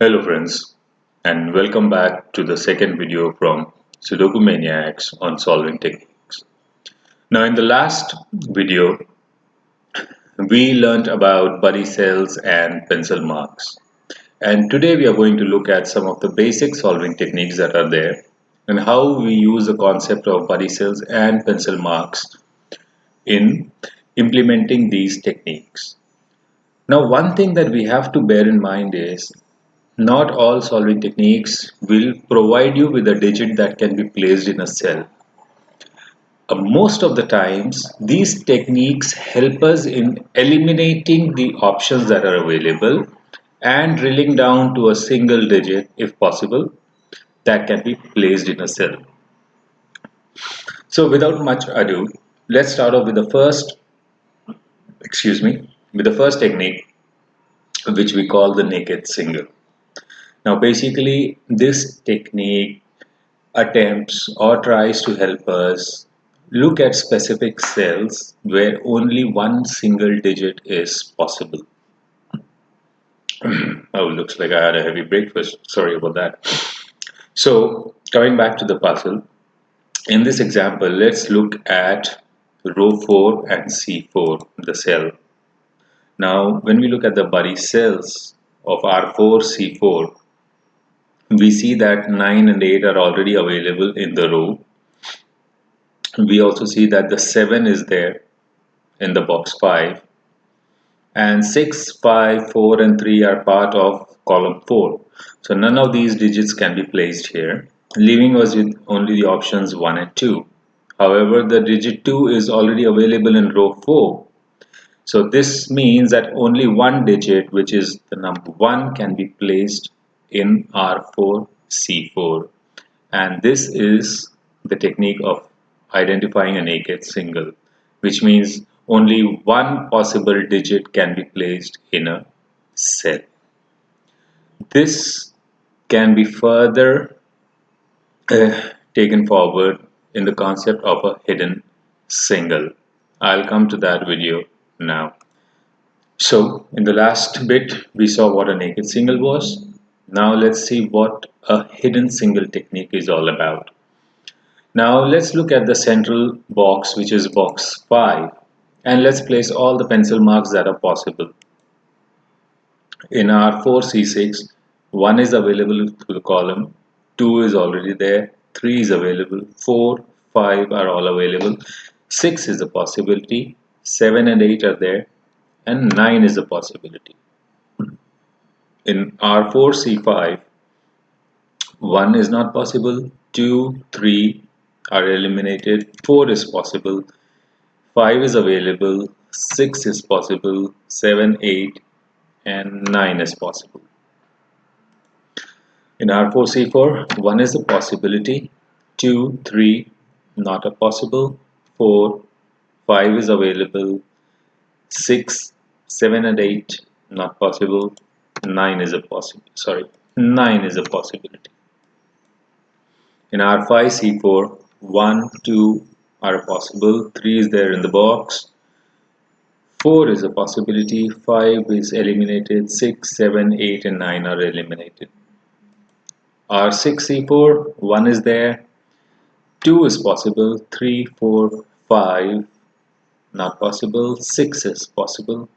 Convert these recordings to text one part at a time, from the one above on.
Hello friends, and welcome back to the second video from Sudokumaniacs on solving techniques. Now in the last video, we learned about buddy cells and pencil marks. And today we are going to look at some of the basic solving techniques that are there and how we use the concept of buddy cells and pencil marks in implementing these techniques. Now one thing that we have to bear in mind is not all solving techniques will provide you with a digit that can be placed in a cell. Most of the times, these techniques help us in eliminating the options that are available and drilling down to a single digit, if possible, that can be placed in a cell. So without much ado, let's start off with the first technique, which we call the naked single. Now basically this technique attempts or tries to help us look at specific cells where only one single digit is possible. Oh, looks like I had a heavy breakfast. Sorry about that. So coming back to the puzzle, in this example, let's look at row 4 and C4, the cell. Now, when we look at the buddy cells of R4, C4, we see that 9 and 8 are already available in the row. We also see that the 7 is there in the box 5, and 6, 5, 4 and 3 are part of column 4. So none of these digits can be placed here, leaving us with only the options 1 and 2. However, the digit 2 is already available in row 4. So this means that only one digit, which is the number 1, can be placed in R4, C4. And this is the technique of identifying a naked single, which means only one possible digit can be placed in a cell. This can be further taken forward in the concept of a hidden single. I'll come to that video now. So in the last bit we saw what a naked single was. Now let's see what a hidden single technique is all about. Now let's look at the central box, which is box 5, and let's place all the pencil marks that are possible. In our 4C6, 1 is available to the column, 2 is already there, 3 is available, 4, 5 are all available, 6 is a possibility, 7 and 8 are there, and 9 is a possibility. In R4C5, 1 is not possible, 2, 3 are eliminated, 4 is possible, 5 is available, 6 is possible, 7, 8 and 9 is possible. In R4C4, 1 is a possibility, 2, 3 not a possible, 4, 5 is available, 6, 7 and 8 not possible, 9 is a possibility. In R5C4, 1, 2 are possible, 3 is there in the box, 4 is a possibility, 5 is eliminated, 6, 7, 8 and 9 are eliminated. R6C4, 1 is there, 2 is possible, 3, 4, 5 not possible, 6 is possible,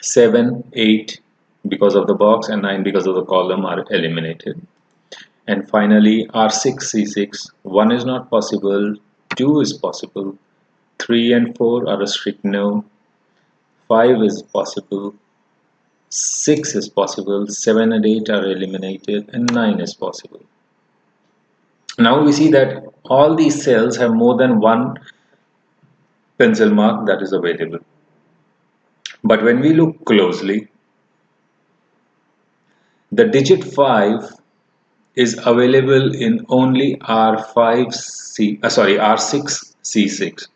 7, 8 because of the box and 9 because of the column are eliminated. And finally R6C6, 1 is not possible, 2 is possible, 3 and 4 are a strict no, 5 is possible, 6 is possible, 7 and 8 are eliminated, and 9 is possible. Now we see that all these cells have more than one pencil mark that is available. But when we look closely, the digit 5 is available in only R6C6.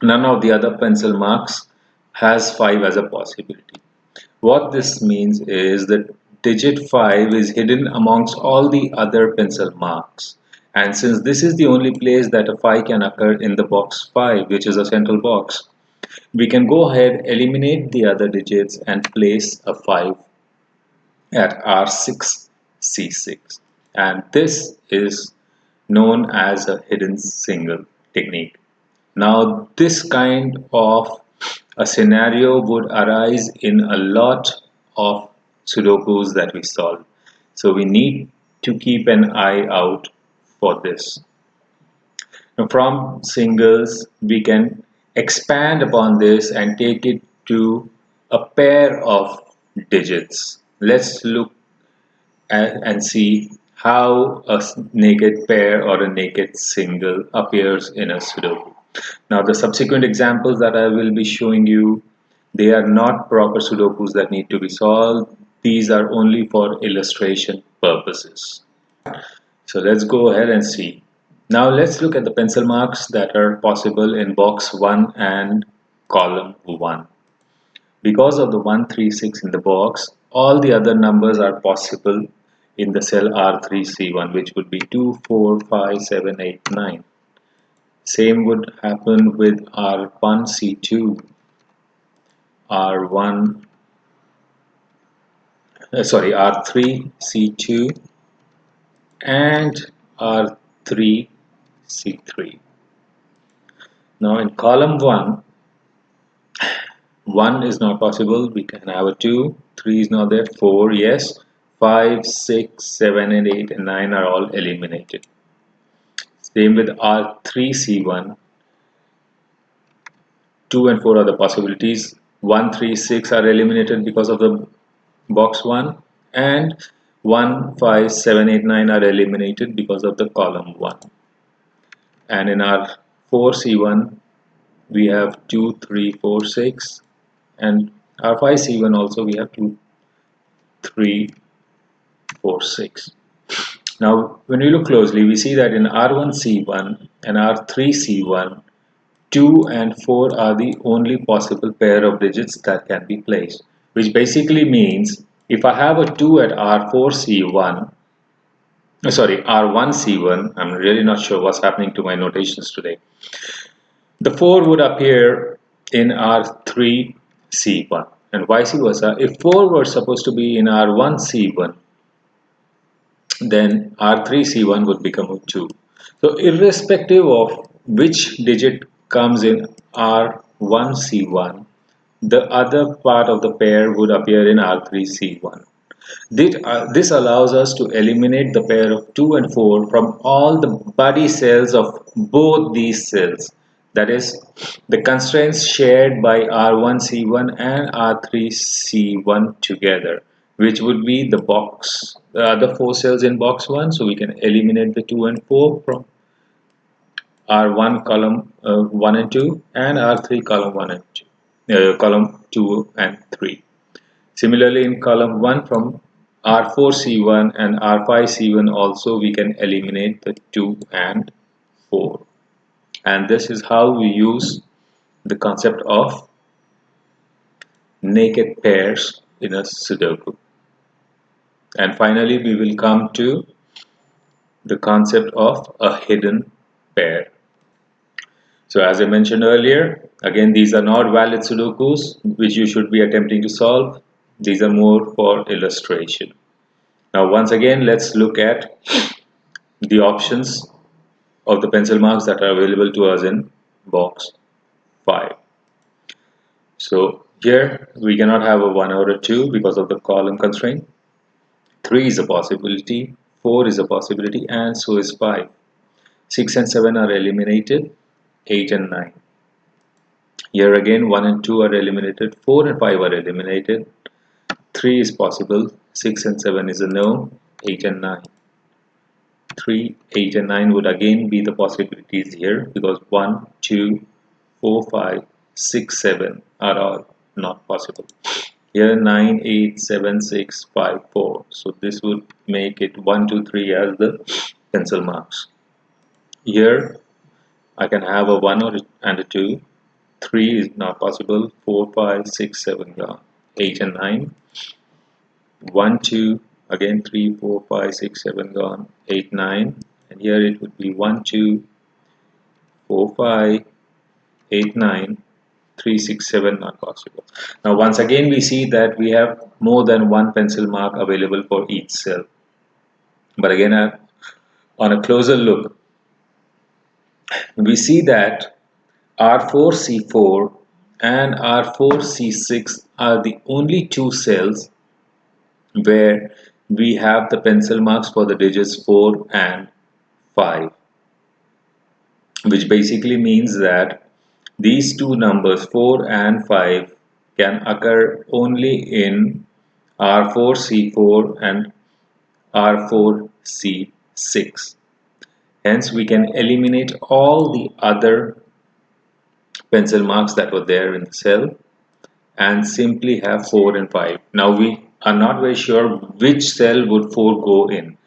None of the other pencil marks has 5 as a possibility. What this means is that digit 5 is hidden amongst all the other pencil marks. And since this is the only place that a 5 can occur in the box 5, which is a central box, we can go ahead, eliminate the other digits and place a 5 at R6, C6. And this is known as a hidden single technique. Now, this kind of a scenario would arise in a lot of Sudokus that we solve. So we need to keep an eye out for this. Now, from singles, we can expand upon this and take it to a pair of digits. Let's look and see how a naked pair or a naked single appears in a Sudoku. Now the subsequent examples that I will be showing you, they are not proper Sudokus that need to be solved. These are only for illustration purposes. So let's go ahead and see. Now let's look at the pencil marks that are possible in box 1 and column 1. Because of the 136 in the box, all the other numbers are possible in the cell R3C1, which would be 2, 4, 5, 7, 8, 9. Same would happen with R1C2, R1, R3C2, and R3C3. Now in column 1, 1 is not possible. We can have a 2, 3 is not there, 4, yes, 5, 6, 7, and 8, and 9 are all eliminated. Same with R3C1, 2 and 4 are the possibilities. 1, 3, 6 are eliminated because of the box 1, and 1, 5, 7, 8, 9 are eliminated because of the column 1. And in our 4C1, we have 2, 3, 4, 6, and our 5C1 also we have 2, 3, 4, 6. Now when we look closely, we see that in R1C1 and R3C1, 2 and 4 are the only possible pair of digits that can be placed, which basically means if I have a 2 at R1C1, I'm really not sure what's happening to my notations today. The 4 would appear in R3C1 and vice versa. If 4 were supposed to be in R1C1, then R3C1 would become a 2. So irrespective of which digit comes in R1C1, the other part of the pair would appear in R3C1. This allows us to eliminate the pair of 2 and 4 from all the buddy cells of both these cells. That is, the constraints shared by R1C1 and R3C1 together, which would be the other 4 cells in box 1. So we can eliminate the 2 and 4 from R1 column 1 and 2 and R3 column 1 and 2, column 2 and 3. Similarly, in column 1 from R4C1 and R5C1 also we can eliminate the 2 and 4. And this is how we use the concept of naked pairs in a Sudoku. And finally, we will come to the concept of a hidden pair. So as I mentioned earlier, again, these are not valid Sudokus which you should be attempting to solve. These are more for illustration. Now once again, let's look at the options of the pencil marks that are available to us in box 5. So here we cannot have a 1 or a 2 because of the column constraint. 3 is a possibility, 4 is a possibility, and so is 5. 6 and 7 are eliminated, 8 and 9. Here again 1 and 2 are eliminated, 4 and 5 are eliminated, 3 is possible, 6 and 7 is a no, 8 and 9. 3, 8 and 9 would again be the possibilities here because 1, 2, 4, 5, 6, 7 are all not possible. Here 9, 8, 7, 6, 5, 4. So this would make it 1, 2, 3 as the pencil marks. Here I can have a 1 and a 2. 3 is not possible. 4, 5, 6, 7 gone. 8 and 9. 1, 2, again 3, 4, 5, 6, 7 gone. 8, 9. And here it would be 1, 2, 4, 5, 8, 9. 3, 6, 7, not possible. Now once again we see that we have more than one pencil mark available for each cell. But again, on a closer look, we see that R4C4 and R4C6 are the only two cells where we have the pencil marks for the digits 4 and 5, which basically means that these two numbers 4 and 5 can occur only in R4C4 and R4C6. Hence, we can eliminate all the other pencil marks that were there in the cell and simply have 4 and 5. Now, we are not very sure which cell would 4 go in,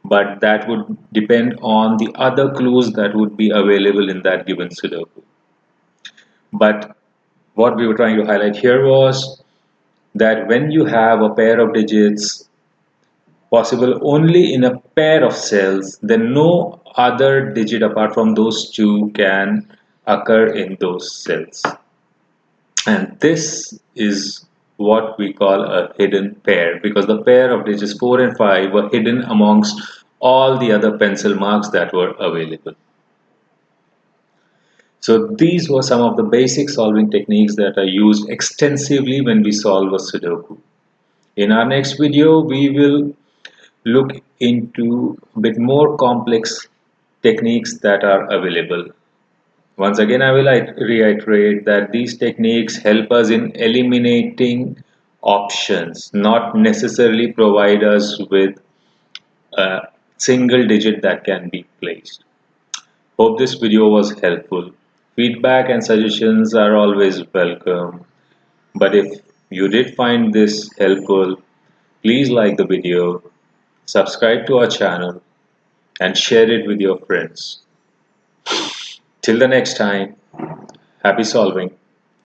but that would depend on the other clues that would be available in that given Sudoku. But what we were trying to highlight here was that when you have a pair of digits possible only in a pair of cells, then no other digit apart from those two can occur in those cells. And this is what we call a hidden pair, because the pair of digits 4 and 5 were hidden amongst all the other pencil marks that were available. So these were some of the basic solving techniques that are used extensively when we solve a Sudoku. In our next video, we will look into a bit more complex techniques that are available. Once again, I will reiterate that these techniques help us in eliminating options, not necessarily provide us with a single digit that can be placed. Hope this video was helpful. Feedback and suggestions are always welcome. But if you did find this helpful, please like the video, subscribe to our channel, and share it with your friends. Till the next time, happy solving.